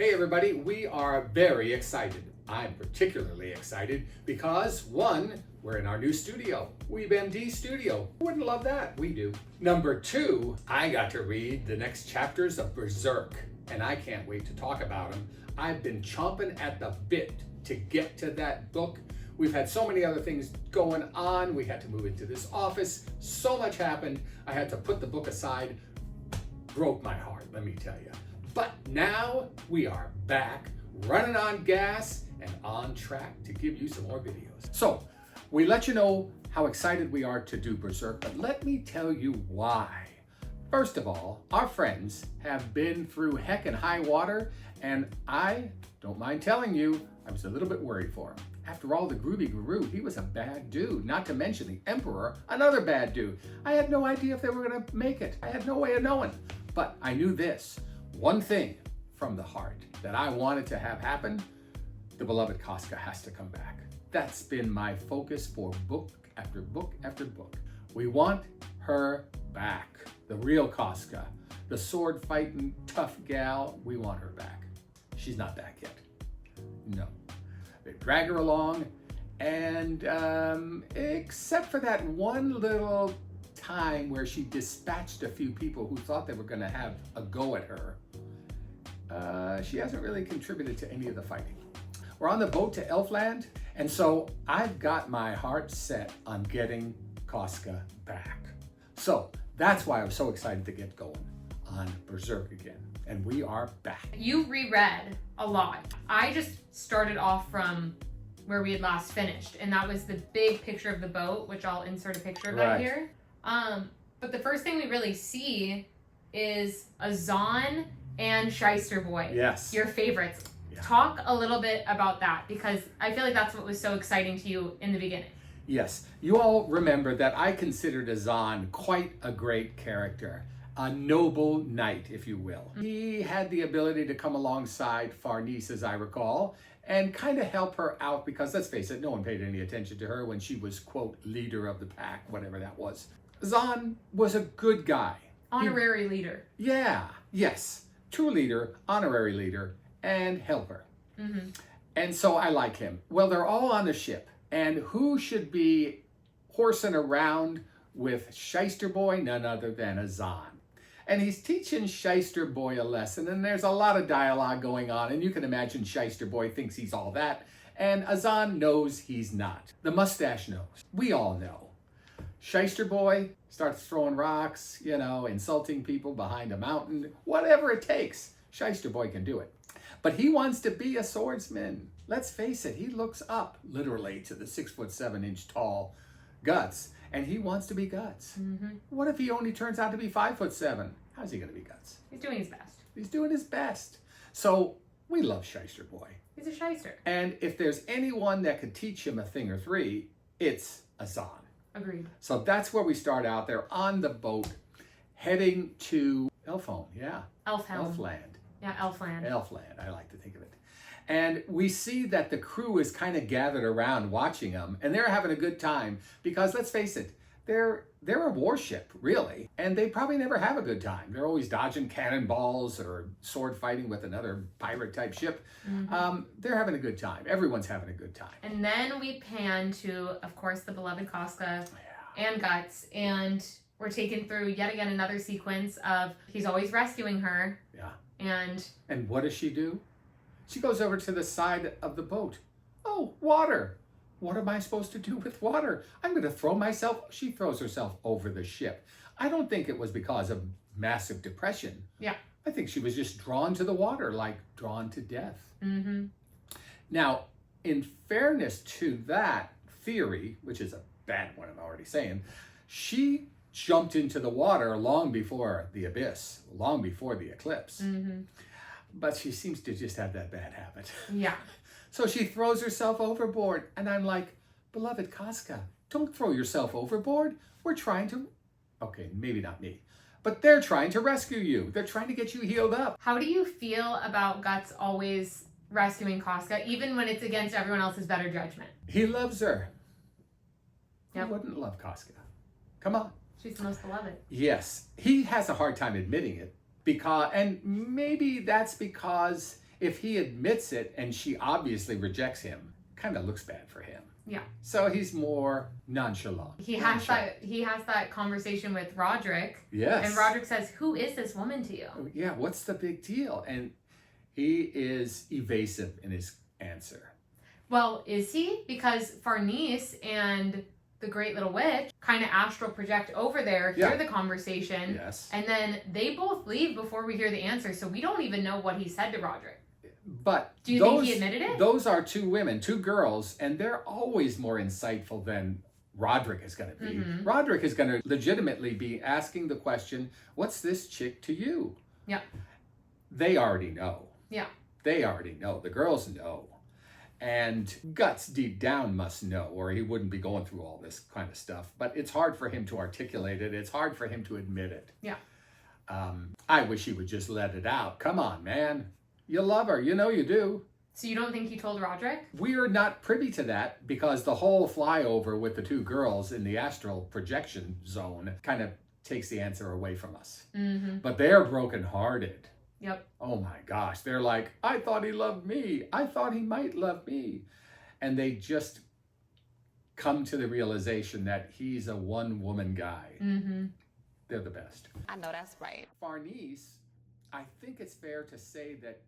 Hey everybody, we are very excited. I'm particularly excited because one, we're in our new studio, WeebMD studio. Who wouldn't love that? We do. Number two, I got to read the next chapters of Berserk, and I can't wait to talk about them. I've been chomping at the bit to get to that book. We've had so many other things going on. We had to move into this office. So much happened. I had to put the book aside. Broke my heart, let me tell you. But now we are back, running on gas and on track to give you some more videos. So we let you know how excited we are to do Berserk, but let me tell you why. First of all, our friends have been through heck and high water, and I don't mind telling you, I was a little bit worried for him. After all, the Groovy Guru, he was a bad dude, not to mention the Emperor, another bad dude. I had no idea if they were gonna make it. I had no way of knowing, but I knew this. One thing from the heart that I wanted to have happen, the beloved Casca has to come back. That's been my focus for book after book after book. We want her back. The real Casca, the sword fighting tough gal, we want her back. She's not back yet. No. They drag her along, and except for that one little time where she dispatched a few people who thought they were going to have a go at her, she hasn't really contributed to any of the fighting. We're on the boat to Elfland, and so I've got my heart set on getting Casca back. So that's why I was so excited to get going on Berserk again, and we are back. You reread a lot. I just started off from where we had last finished, and that was the big picture of the boat, which I'll insert a picture of that here. But the first thing we really see is Azan and Shyster Boy. Yes. Your favorites. Yeah. Talk a little bit about that, because I feel like that's what was so exciting to you in the beginning. Yes. You all remember that I considered Azan quite a great character. A noble knight, if you will. He had the ability to come alongside Farnese, as I recall, and kind of help her out because, let's face it, no one paid any attention to her when she was, quote, leader of the pack, whatever that was. Azan was a good guy. Honorary leader. Yeah, yes. True leader, honorary leader, and helper. Mm-hmm. And so I like him. Well, they're all on the ship, and who should be horsing around with Shyster Boy? None other than Azan. And he's teaching Shyster Boy a lesson, and there's a lot of dialogue going on, and you can imagine Shyster Boy thinks he's all that, and Azan knows he's not. The mustache knows. We all know. Shyster Boy starts throwing rocks, you know, insulting people behind a mountain, whatever it takes. Shyster Boy can do it. But he wants to be a swordsman. Let's face it, he looks up, literally, to the 6'7" tall Guts, and he wants to be Guts. Mm-hmm. What if he only turns out to be 5'7"? How's he going to be Guts? He's doing his best. He's doing his best. So we love Shyster Boy. He's a shyster. And if there's anyone that could teach him a thing or three, it's Azan. Agreed. So that's where we start out. They're on the boat, heading to Elfhome. Yeah. Elfland. Yeah, Elfland. Elfland, I like to think of it. And we see that the crew is kind of gathered around watching them, and they're having a good time because, let's face it, they're a warship, really, and they probably never have a good time. They're always dodging cannonballs or sword fighting with another pirate-type ship. Mm-hmm. They're having a good time. Everyone's having a good time. And then we pan to, of course, the beloved Casca and Guts, and we're taken through yet again another sequence of he's always rescuing her. Yeah. And what does she do? She goes over to the side of the boat. Oh, water. What am I supposed to do with water? I'm going to throw myself. She throws herself over the ship. I don't think it was because of massive depression. Yeah. I think she was just drawn to the water, like drawn to death. Mm-hmm. Now, in fairness to that theory, which is a bad one, I'm already saying, she jumped into the water long before the abyss, long before the eclipse. Mm-hmm. But she seems to just have that bad habit. Yeah. So she throws herself overboard. And I'm like, beloved Casca, don't throw yourself overboard. We're trying to, okay, maybe not me, but they're trying to rescue you. They're trying to get you healed up. How do you feel about Guts always rescuing Casca, even when it's against everyone else's better judgment? He loves her. Yep. Who wouldn't love Casca? Come on. She's the most beloved. Yes. He has a hard time admitting it because, and maybe that's because if he admits it and she obviously rejects him, kind of looks bad for him. Yeah. So he's more nonchalant. He has that conversation with Roderick. Yes. And Roderick says, "Who is this woman to you?" Yeah, what's the big deal? And he is evasive in his answer. Well, is he? Because Farnese and the Great Little Witch kind of astral project over there, hear the conversation, and then they both leave before we hear the answer, so we don't even know what he said to Roderick. But do you think he admitted it? Those are two women, two girls, and they're always more insightful than Roderick is going to be. Mm-hmm. Roderick is going to legitimately be asking the question, what's this chick to you? Yeah. They already know. Yeah. They already know. The girls know. And Guts deep down must know, or he wouldn't be going through all this kind of stuff. But it's hard for him to articulate it. It's hard for him to admit it. Yeah. I wish he would just let it out. Come on, man. You love her. You know you do. So you don't think he told Roderick? We're not privy to that because the whole flyover with the two girls in the astral projection zone kind of takes the answer away from us. Mm-hmm. But they're brokenhearted. Yep. Oh my gosh. They're like, I thought he loved me. I thought he might love me. And they just come to the realization that he's a one-woman guy. Mm-hmm. They're the best. I know that's right. Farnese, I think it's fair to say that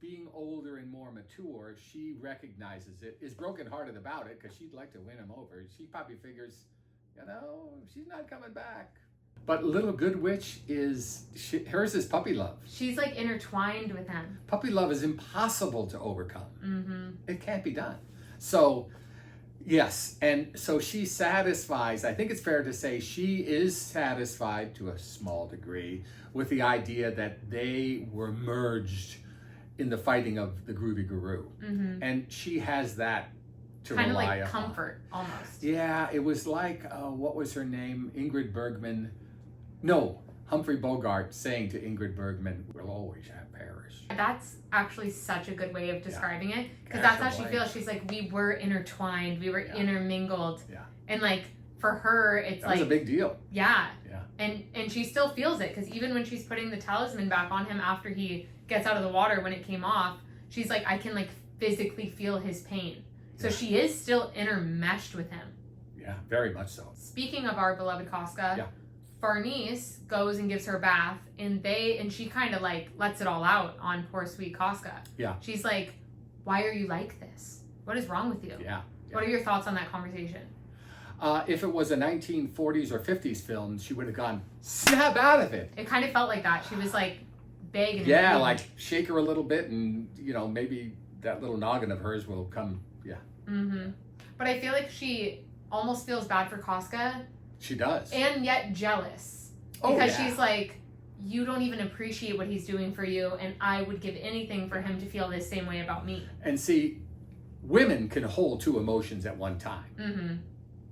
being older and more mature, she recognizes it, is brokenhearted about it because she'd like to win him over. She probably figures, she's not coming back. But Little Good Witch hers is puppy love. She's like intertwined with him. Puppy love is impossible to overcome. Mm-hmm. It can't be done. So, yes, and so she satisfies, I think it's fair to say she is satisfied to a small degree with the idea that they were merged in the fighting of the Groovy Guru. Mm-hmm. And she has that to kind of rely like upon. comfort, almost. Yeah, it was like, what was her name? Humphrey Bogart saying to Ingrid Bergman, we'll always have Paris. That's actually such a good way of describing it. Because Cash that's how she away. feels. She's like, we were intertwined. We were intermingled. Yeah. And like, for her, it's That was a big deal. Yeah. Yeah. And she still feels it. Because even when she's putting the talisman back on him after he gets out of the water when it came off, she's like, I can like physically feel his pain. So she is still intermeshed with him. Yeah, very much so. Speaking of our beloved Casca, Farnese goes and gives her a bath, and she kind of like lets it all out on poor sweet Casca. Yeah. She's like, why are you like this? What is wrong with you? Yeah. What are your thoughts on that conversation? If it was a 1940s or 50s film, she would have gone, snap out of it. It kind of felt like that. She was like begging. Yeah, like shake her a little bit and, maybe that little noggin of hers will come. Yeah. Mm-hmm. But I feel like she almost feels bad for Casca. She does. And yet jealous. Because she's like, you don't even appreciate what he's doing for you, and I would give anything for him to feel this same way about me. And see, women can hold two emotions at one time. Mm-hmm.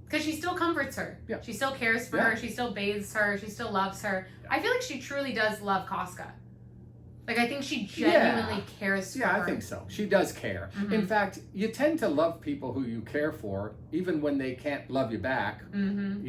Because she still comforts her. Yeah. She still cares for her. She still bathes her. She still loves her. Yeah. I feel like she truly does love Casca. Like, I think she genuinely cares for her. Yeah, I think so. She does care. Mm-hmm. In fact, you tend to love people who you care for, even when they can't love you back. Mm-hmm.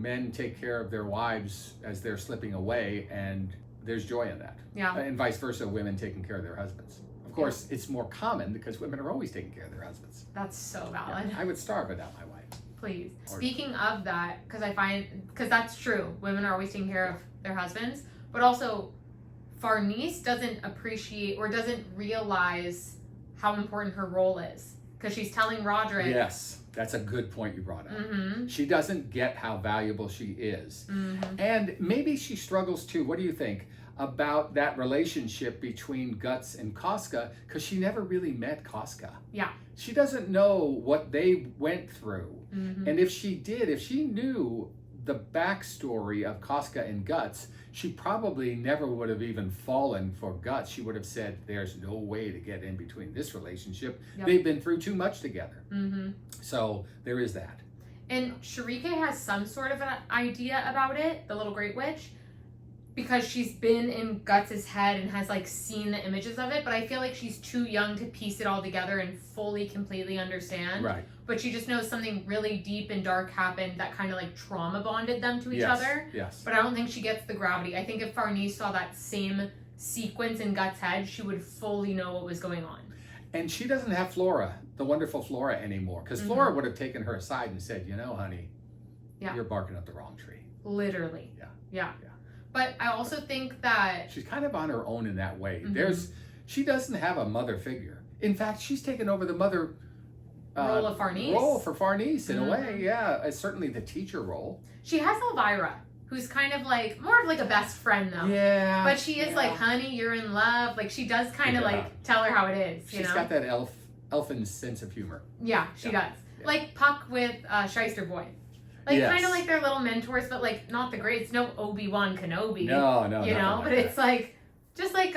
Men take care of their wives as they're slipping away, and there's joy in that. Yeah. And vice versa, women taking care of their husbands. Of course, it's more common because women are always taking care of their husbands. That's so valid. Yeah, I would starve without my wife. Please. Speaking of that, because that's true. Women are always taking care of their husbands. But also, Farnese doesn't appreciate or doesn't realize how important her role is. Because she's telling Roderick. Yes, that's a good point you brought up. Mm-hmm. She doesn't get how valuable she is. Mm-hmm. And maybe she struggles too. What do you think about that relationship between Guts and Casca? Because she never really met Casca. Yeah. She doesn't know what they went through. Mm-hmm. And if she knew the backstory of Casca and Guts, she probably never would have even fallen for Guts. She would have said, there's no way to get in between this relationship. Yep. They've been through too much together. Mm-hmm. So there is that. And Sharike has some sort of an idea about it, the Little Great Witch, because she's been in Guts' head and has like seen the images of it, but I feel like she's too young to piece it all together and fully, completely understand. Right. But she just knows something really deep and dark happened that kind of like trauma bonded them to each other. Yes. But I don't think she gets the gravity. I think if Farnese saw that same sequence in Guts' head, she would fully know what was going on. And she doesn't have Flora, the wonderful Flora, anymore. Because Flora would have taken her aside and said, you know, honey, you're barking up the wrong tree. Literally. Yeah. But I also think that she's kind of on her own in that way. She doesn't have a mother figure. In fact, she's taken over the mother role of Farnese. Role for Farnese in a way, yeah. Certainly the teacher role. She has Elvira, who's kind of like, more of like a best friend though. Yeah. But she is like, honey, you're in love. Like she does kind of like tell her how it is, She's got that elfin sense of humor. Yeah, she does. Yeah. Like Puck with Shyster Boy. Like kind of like their little mentors, but like not the great. It's no Obi-Wan Kenobi. No, you know, but it's like just like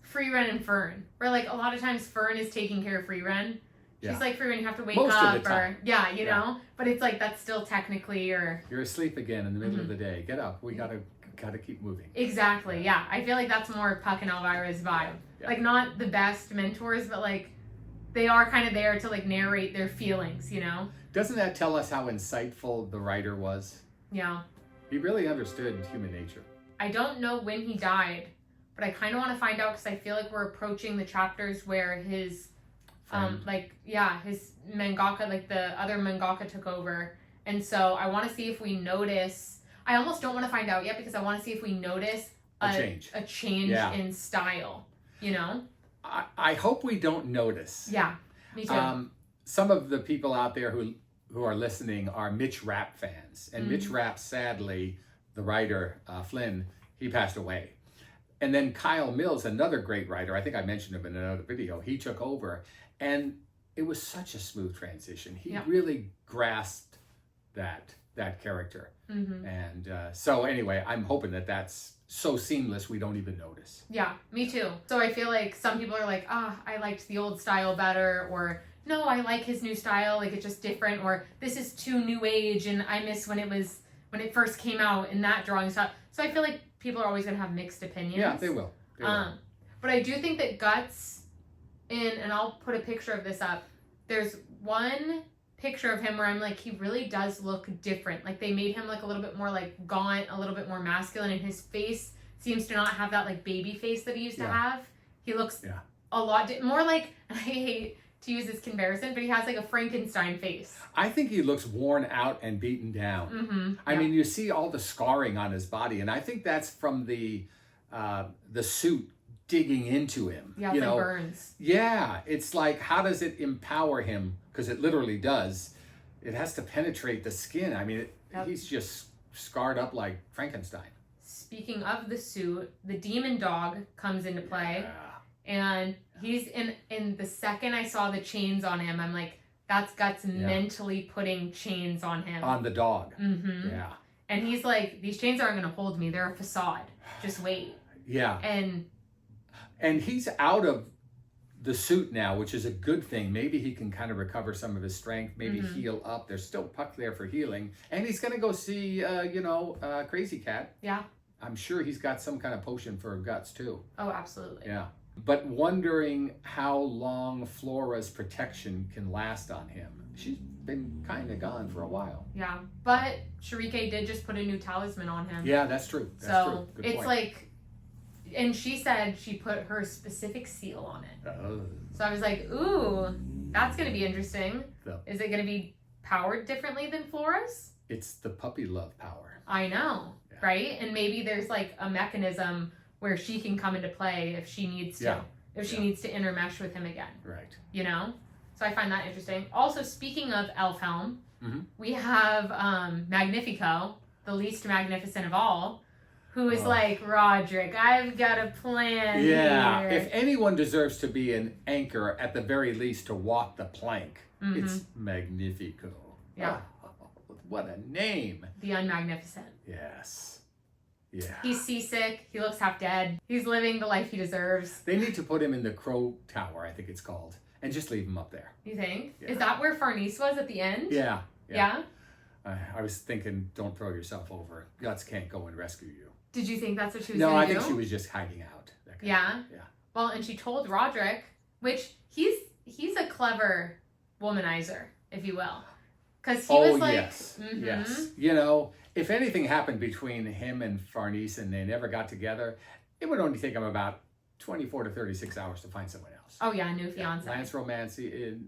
Free Ren and Fern, where like a lot of times Fern is taking care of Free Ren. She's like Free Ren, you have to wake Most up of the time. or you know, but it's like that's still technically you're asleep again in the middle of the day. Get up. We gotta keep moving. Exactly. Yeah, I feel like that's more Puck and Elvira's vibe. Like not the best mentors, but like they are kind of there to like narrate their feelings, you know. Doesn't that tell us how insightful the writer was? Yeah. He really understood human nature. I don't know when he died, but I kind of want to find out because I feel like we're approaching the chapters where his, his mangaka, like the other mangaka took over. And so I want to see if we notice, I almost don't want to find out yet because I want to see if we notice a change in style, you know? I hope we don't notice. Yeah, me too. Some of the people out there who are listening are Mitch Rapp fans. And Mitch Rapp, sadly, the writer, Flynn, he passed away. And then Kyle Mills, another great writer, I think I mentioned him in another video, he took over. And it was such a smooth transition. He really grasped that character. And so anyway, I'm hoping that that's so seamless we don't even notice. Yeah, me too. So I feel like some people are like, I liked the old style better, or no, I like his new style, like it's just different, or this is too new age and I miss when it first came out in that drawing style. So I feel like people are always going to have mixed opinions. Yeah, they will. But I do think that Guts, and I'll put a picture of this up, there's one picture of him where I'm like, he really does look different. Like they made him look a little bit more like gaunt, a little bit more masculine, and his face seems to not have that like baby face that he used to have. He looks a lot more like, I hate to use this comparison, but he has like a Frankenstein face. I think he looks worn out and beaten down. I mean, you see all the scarring on his body, and I think that's from the suit digging into him. Yeah, it's like burns. Yeah, it's like, how does it empower him? Because it literally does. It has to penetrate the skin. I mean, he's just scarred up like Frankenstein. Speaking of the suit, the demon dog comes into play. And he's in the second I saw the chains on him, I'm like, that's Guts mentally putting chains on him. On the dog. Yeah. And he's like, these chains aren't going to hold me. They're a facade. Just wait. Yeah. And he's out of the suit now, which is a good thing. Maybe he can kind of recover some of his strength, maybe heal up. There's still Puck there for healing. And he's going to go see, Crazy Cat. Yeah. I'm sure he's got some kind of potion for Guts too. Oh, absolutely. Yeah. But wondering how long Flora's protection can last on him. She's been kind of gone for a while. Yeah. But Sharike did just put a new talisman on him. Yeah, that's true. That's true. Good it's point. like, and she said she put her specific seal on it. Oh. So I was like, ooh, that's going to be interesting. Is it going to be powered differently than Flora's? It's the puppy love power. I know, right? And maybe there's like a mechanism where she can come into play if she needs to. If she needs to intermesh with him again. Right. You know? So I find that interesting. Also, speaking of Elfhelm, we have Magnifico, the least magnificent of all, who is like, Roderick, I've got a plan here. If anyone deserves to be an anchor, at the very least to walk the plank, it's Magnifico. Yeah. Oh, what a name. The unmagnificent. Yes. Yeah. He's seasick. He looks half dead. He's living the life he deserves. They need to put him in the Crow Tower, I think it's called, and just leave him up there. You think? Yeah. Is that where Farnese was at the end? Yeah. Yeah? I was thinking, don't throw yourself over. Guts can't go and rescue you. Did you think that's what she was No, going I to do? think she was just hiding out. Yeah? Yeah. Well, and she told Roderick, which he's a clever womanizer, if you will. Because he was like... yes. You know, if anything happened between him and Farnese and they never got together, it would only take him about 24 to 36 hours to find someone else. Oh yeah, new fiance. Lance Romance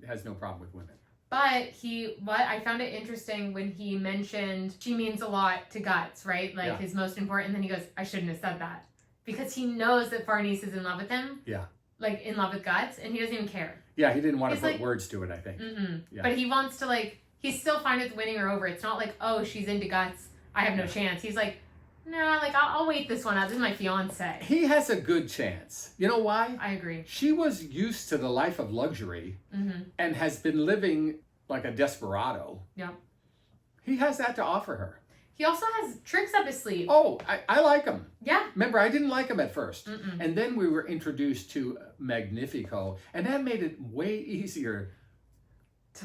has no problem with women. But I found it interesting when he mentioned she means a lot to Guts, right? Like his most important. And then he goes, I shouldn't have said that. Because he knows that Farnese is in love with him. Yeah. Like in love with Guts. And he doesn't even care. Yeah, he didn't want to put words to it, I think. Yeah. But he wants to he's still fine with winning her over. It's not like, oh, she's into Guts, I have no chance. He's like, nah, I'll wait this one out. This is my fiance. He has a good chance. You know why? I agree. She was used to the life of luxury and has been living like a desperado. Yeah. He has that to offer her. He also has tricks up his sleeve. Oh, I like him. Yeah. Remember, I didn't like him at first. And then we were introduced to Magnifico, and that made it way easier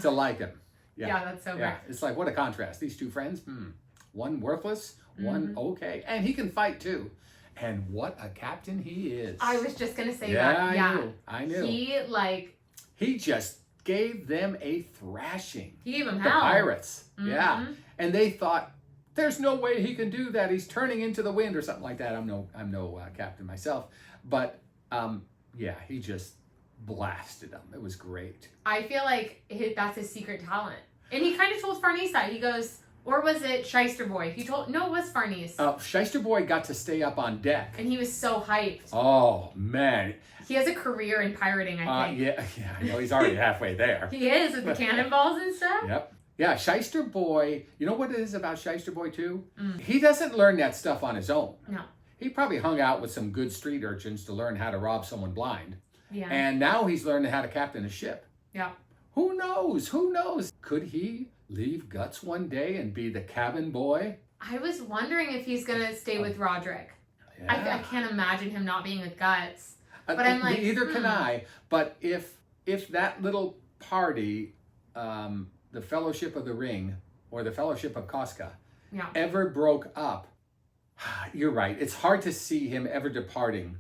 to like him. Yeah, that's so great. It's like, what a contrast. These two friends, one worthless, one okay. And he can fight too. And what a captain he is. I was just going to say that. Yeah, I knew. He just gave them a thrashing. He gave them the hell. Pirates. Yeah. And they thought, there's no way he can do that. He's turning into the wind or something like that. I'm no captain myself. But he just blasted them. It was great. I feel like that's his secret talent. And he kind of told Farnese that. He goes, or was it Shyster Boy? It was Farnese. Shyster Boy got to stay up on deck. And he was so hyped. Oh, man. He has a career in pirating, I think. Yeah, I know. He's already halfway there. He is, with the cannonballs and stuff. Yep. Yeah, Shyster Boy, you know what it is about Shyster Boy, too? He doesn't learn that stuff on his own. No. He probably hung out with some good street urchins to learn how to rob someone blind. Yeah. And now he's learning how to captain a ship. Yeah. Who knows? Who knows? Could he leave Guts one day and be the cabin boy? I was wondering if he's going to stay with Roderick. Yeah. I can't imagine him not being with Guts. But I'm like, neither can I. But if that little party, the Fellowship of the Ring or the Fellowship of Casca, ever broke up, you're right. It's hard to see him ever departing.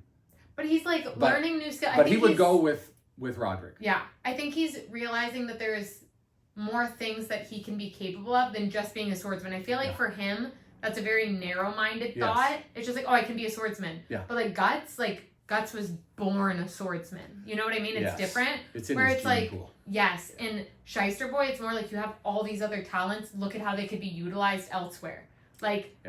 But he's learning new skills. But he would go with Roderick. Yeah. I think he's realizing that there's more things that he can be capable of than just being a swordsman. I feel like for him, that's a very narrow-minded thought. It's just I can be a swordsman. Yeah. But Guts was born a swordsman. You know what I mean? It's different. It's in his gene pool. Yes. In Shyster Boy, it's more like you have all these other talents. Look at how they could be utilized elsewhere.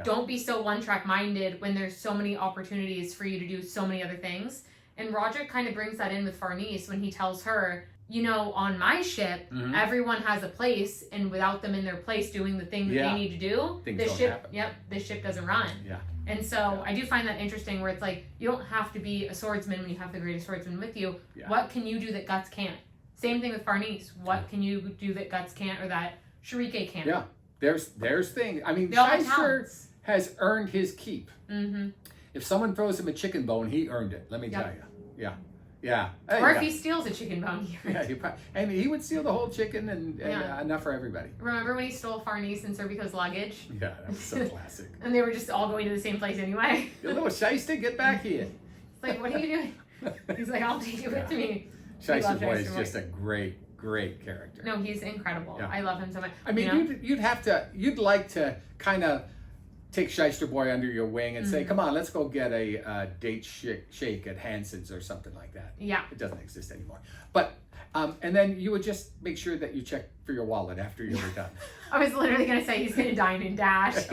Don't be so one-track minded when there's so many opportunities for you to do so many other things. And Roderick kind of brings that in with Farnese when he tells her, on my ship, everyone has a place, and without them in their place doing the thing that they need to do, this ship doesn't run. Yeah. And so I do find that interesting where it's you don't have to be a swordsman when you have the greatest swordsman with you. Yeah. What can you do that Guts can't? Same thing with Farnese. What can you do that Guts can't or that Shirike can't? Yeah. There's things. I mean, Shyster has earned his keep. If someone throws him a chicken bone, he earned it. Let me tell you. Yeah. Yeah. Or if he steals a chicken bone, and he would steal the whole chicken and enough for everybody. Remember when he stole Farnese and Serpico's luggage? Yeah, that was so classic. And they were just all going to the same place anyway. You little Shyster, get back here. It's what are you doing? He's I'll take you with me. Shyster Boy is just a great character. No, he's incredible. Yeah. I love him so much. I mean, you'd like to kind of take Shyster Boy under your wing and say, come on, let's go get a date shake at Hanson's or something like that. Yeah. It doesn't exist anymore. But, and then you would just make sure that you check for your wallet after you were done. I was literally going to say he's going to dine and dash.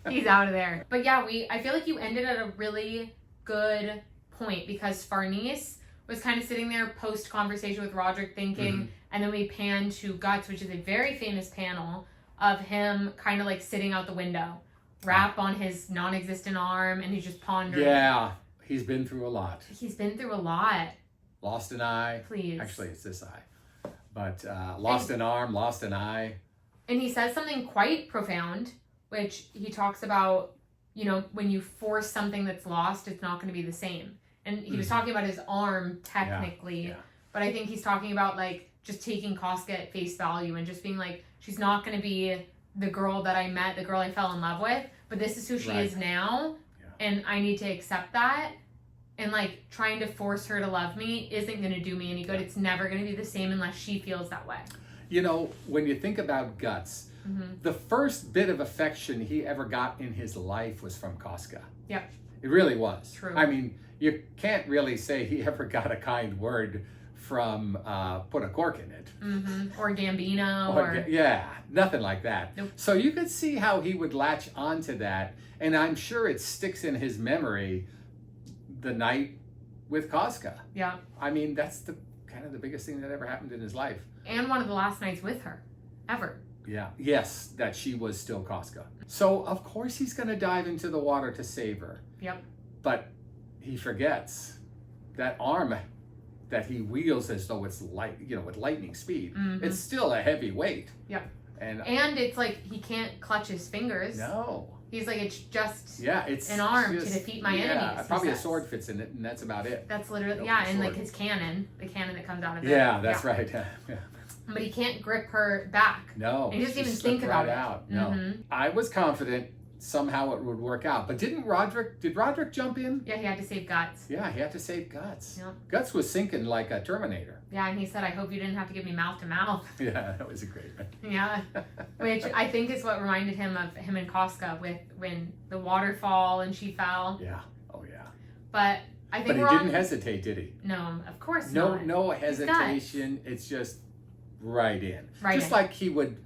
He's out of there. But yeah, I feel like you ended at a really good point because Farnese was kind of sitting there post-conversation with Roderick thinking, and then we pan to Guts, which is a very famous panel of him kind of sitting out the window. Wrap on his non-existent arm, and he's just pondering. Yeah, he's been through a lot. Lost an eye. Please. Actually, it's this eye. But lost an arm, lost an eye. And he says something quite profound, which he talks about, when you force something that's lost, it's not going to be the same. And he was talking about his arm, technically. Yeah. But I think he's talking about, just taking Casca at face value and just being she's not going to be the girl that I met, the girl I fell in love with, but this is who she is now, and I need to accept that, and trying to force her to love me isn't going to do me any good. It's never going to be the same unless she feels that way. When you think about Guts, the first bit of affection he ever got in his life was from Casca. Yep. It really was. True. I mean, you can't really say he ever got a kind word from Put a Cork in It. Mm-hmm. Or Gambino. Yeah, nothing like that. Nope. So you could see how he would latch onto that. And I'm sure it sticks in his memory the night with Casca. Yeah. I mean, that's the kind of the biggest thing that ever happened in his life. And one of the last nights with her, ever. Yeah. Yes, that she was still Casca. So of course he's going to dive into the water to save her. Yep. But he forgets that arm that he wields as though it's light, with lightning speed. Mm-hmm. It's still a heavy weight. Yep. And it's like he can't clutch his fingers. No. He's like, it's just it's an arm just, to defeat my enemies. Probably a sword fits in it, and that's about it. That's literally, Open and like sword. his cannon, the cannon that comes out of it. Yeah, that's right. Yeah. But he can't grip her back. No. He doesn't even just think slipped about right it. out. No. Mm-hmm. I was confident somehow it would work out. But did Roderick jump in? Yeah, he had to save Guts. Yeah, he had to save Guts. Yep. Guts was sinking like a Terminator. Yeah, and he said, I hope you didn't have to give me mouth to mouth. Yeah, that was a great one. Yeah, which I think is what reminded him of him and Casca with when the waterfall and she fell. Yeah. Oh, yeah. But I think But he didn't hesitate, did he? No, of course No, not. no hesitation. It's just right in. Just like he would,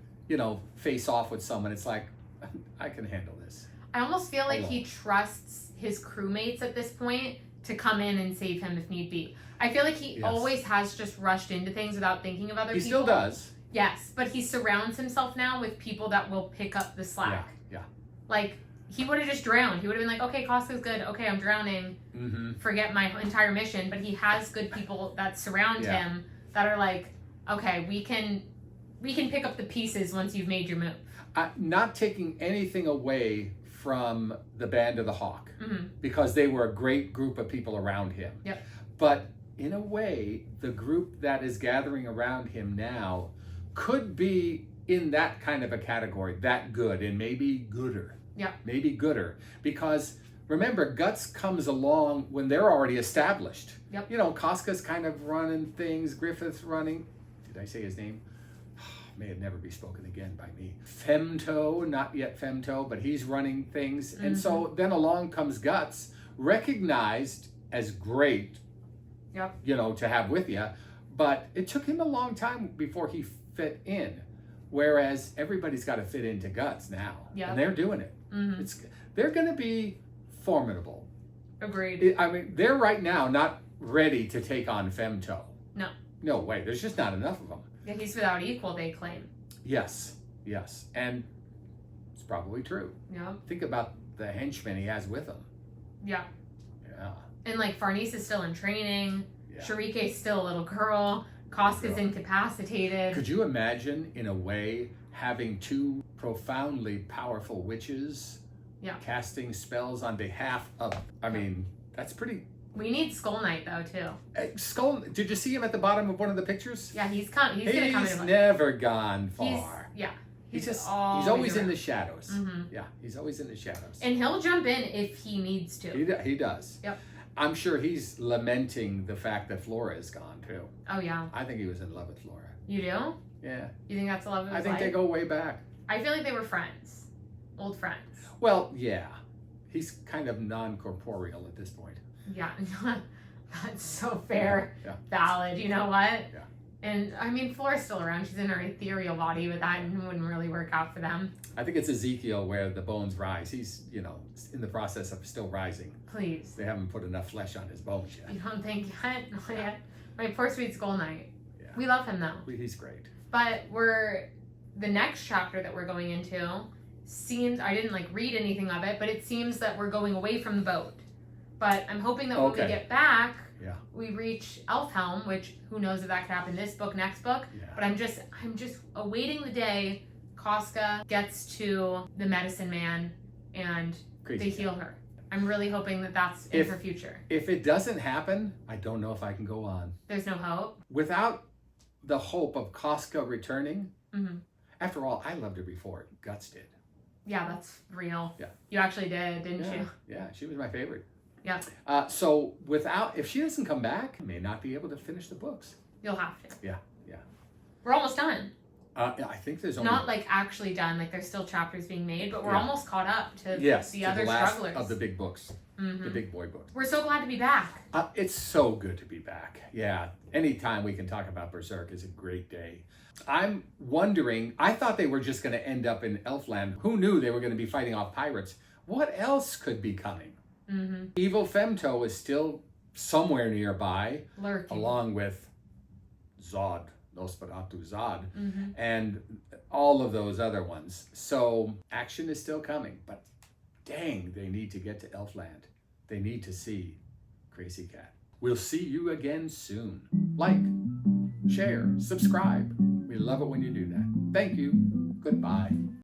face off with someone. It's like, I can handle this. I almost feel like he trusts his crewmates at this point to come in and save him if need be. I feel like he always has just rushed into things without thinking of other people. He still does. Yes, but he surrounds himself now with people that will pick up the slack. Yeah. Like, he would have just drowned. He would have been like, okay, Casca's good. Okay, I'm drowning. Mm-hmm. Forget my entire mission. But he has good people that surround him that are like, okay, we can pick up the pieces once you've made your move. Not taking anything away from the Band of the Hawk, mm-hmm. because they were a great group of people around him. Yep. But in a way, the group that is gathering around him now could be in that kind of a category, that good, and maybe gooder. Yeah. Maybe gooder. Because remember, Guts comes along when they're already established. Yep. Casca's kind of running things, Griffith's running. Did I say his name? May it never be spoken again by me. Femto, not yet Femto, but he's running things. Mm-hmm. And so then along comes Guts, recognized as great, Yep. to have with you. But it took him a long time before he fit in. Whereas everybody's got to fit into Guts now. Yep. And they're doing it. Mm-hmm. They're going to be formidable. Agreed. They're right now not ready to take on Femto. No. No way. There's just not enough of them. Yeah, he's without equal, they claim. Yes. And it's probably true. Yeah. Think about the henchmen he has with him. Yeah. Yeah. And like Farnese is still in training. Yeah. Sharike's still a little girl. Casca's incapacitated. Could you imagine, in a way, having two profoundly powerful witches casting spells on behalf of... that's pretty... We need Skull Knight though too. Skull, did you see him at the bottom of one of the pictures? Yeah, he's gonna come in. He's never gone far. He's always in the shadows. Mm-hmm. Yeah, he's always in the shadows. And he'll jump in if he needs to. He does. Yep. I'm sure he's lamenting the fact that Flora is gone too. Oh yeah. I think he was in love with Flora. You do? Yeah. You think that's the love of his I think life? they go way back. I feel like they were friends. Old friends. Well, yeah. He's kind of non-corporeal at this point. Yeah. That's so fair. Yeah. Valid. You know what? Yeah. And Flora's still around. She's in her ethereal body, but that wouldn't really work out for them. I think it's Ezekiel where the bones rise. He's, in the process of still rising. Please. They haven't put enough flesh on his bones yet. You don't think yet? Not yet. My poor sweet Skull Knight. Yeah. We love him though. He's great. But the next chapter that we're going into seems, I didn't read anything of it, but it seems that we're going away from the boat. But I'm hoping that when we get back, we reach Elfhelm, which who knows if that could happen this book, next book. Yeah. But I'm just awaiting the day Casca gets to the medicine man and they heal her. I'm really hoping that that's in her future. If it doesn't happen, I don't know if I can go on. There's no hope? Without the hope of Casca returning, mm-hmm. After all, I loved her before Guts did. Yeah, that's real. Yeah. You actually did, didn't you? Yeah, she was my favorite. Yeah. So if she doesn't come back, I may not be able to finish the books. You'll have to. Yeah. We're almost done. I think there's only... Not actually done, there's still chapters being made, but we're almost caught up to the other last strugglers. of the big books. the big boy book. We're so glad to be back. It's so good to be back. Yeah, anytime we can talk about Berserk is a great day. I'm wondering, I thought they were just going to end up in Elfland. Who knew they were going to be fighting off pirates? What else could be coming? Evil Femto is still somewhere nearby, lurking, along with Zod, Nosferatu Zod, and all of those other ones. So action is still coming, but dang, they need to get to Elfland. They need to see Crazy Cat. We'll see you again soon. Like, share, subscribe. We love it when you do that. Thank you. Goodbye.